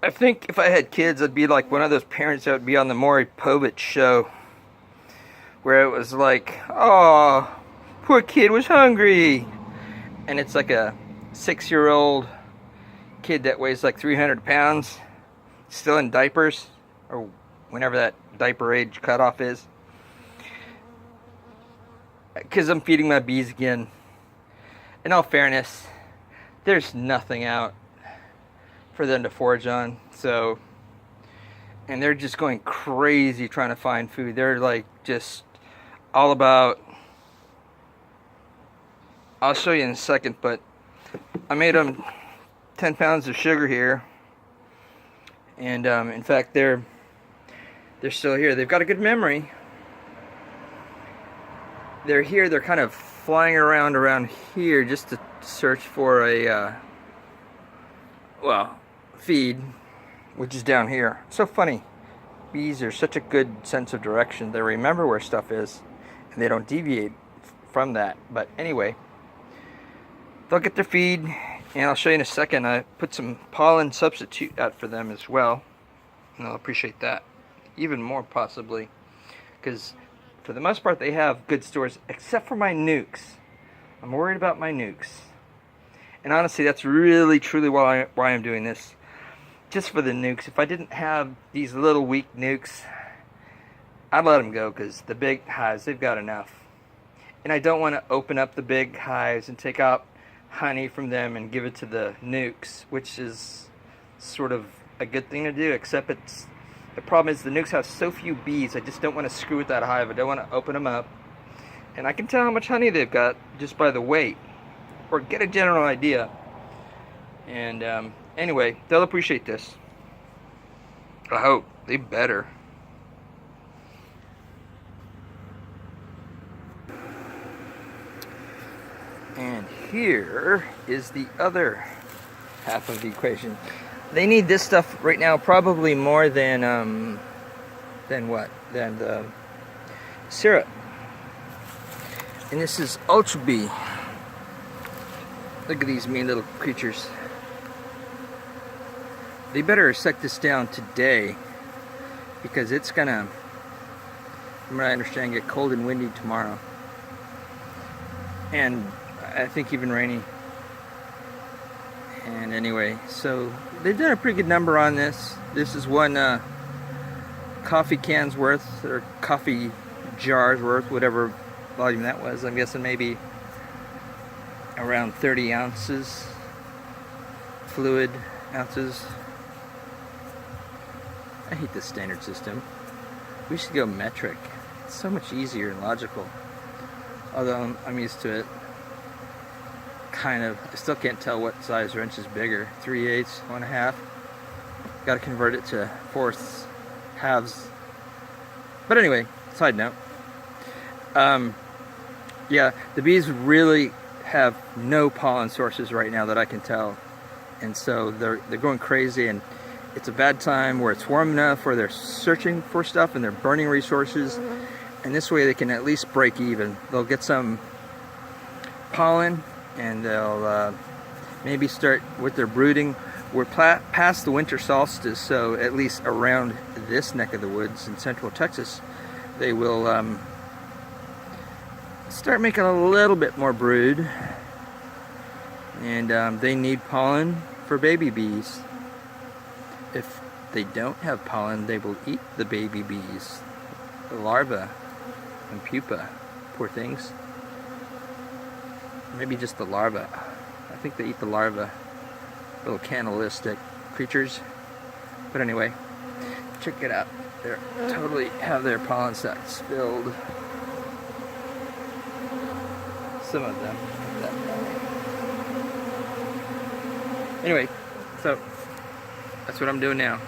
I think if I had kids, I'd be like one of those parents that would be on the Maury Povich show, where it was like, oh, poor kid was hungry. And it's like a 6-year-old kid that weighs like 300 pounds, still in diapers, or whenever that diaper age cutoff is. Because I'm feeding my bees again. In all fairness, there's nothing out for them to forage on. So, and they're just going crazy trying to find food. They're like just all about, I'll show you in a second, but I made them 10 pounds of sugar here. And in fact, they're still here. They've got a good memory. They're here. They're kind of flying around here just to search for a feed, which is down here. It's so funny. Bees are such a good sense of direction. They remember where stuff is, and they don't deviate from that. But anyway, they'll get their feed, and I'll show you in a second. I put some pollen substitute out for them as well, and they'll appreciate that even more possibly, because for the most part they have good stores, except for my nukes. I'm worried about my nukes, and honestly that's really truly why I'm doing this, just for the nukes. If I didn't have these little weak nukes, I'd let them go, because the big hives, they've got enough, and I don't want to open up the big hives and take out honey from them and give it to the nukes, which is sort of a good thing to do, except the problem is the nukes have so few bees. I just don't want to screw with that hive. I don't want to open them up, and I can tell how much honey they've got just by the weight, or get a general idea. And anyway, they'll appreciate this. I hope. They better. And here is the other half of the equation. They need this stuff right now probably more than what? Than the syrup. And this is Ultra Bee. Look at these mean little creatures. They better set this down today, because it's gonna, from what I understand, get cold and windy tomorrow. And I think even rainy. And anyway, so they've done a pretty good number on this. This is one coffee can's worth, or coffee jar's worth, whatever volume that was. I'm guessing maybe around 30 ounces, fluid ounces. I hate this standard system. We should go metric. It's so much easier and logical. Although I'm used to it. Kind of. I still can't tell what size wrench is bigger. 3/8, 1/2. Got to convert it to fourths, halves. But anyway, side note. Yeah, the bees really have no pollen sources right now that I can tell, and so they're going crazy, and it's a bad time where it's warm enough where they're searching for stuff and they're burning resources, and this way they can at least break even. They'll get some pollen, and they'll maybe start with their brooding. We're past the winter solstice, so at least around this neck of the woods in central Texas, they will start making a little bit more brood. And they need pollen for baby bees. If they don't have pollen, they will eat the baby bees, the larvae and pupa. Poor things. Maybe just the larvae. I think they eat the larvae. Little cannibalistic creatures. But anyway, check it out. They totally have their pollen sacs filled. Some of them. Anyway, so that's what I'm doing now.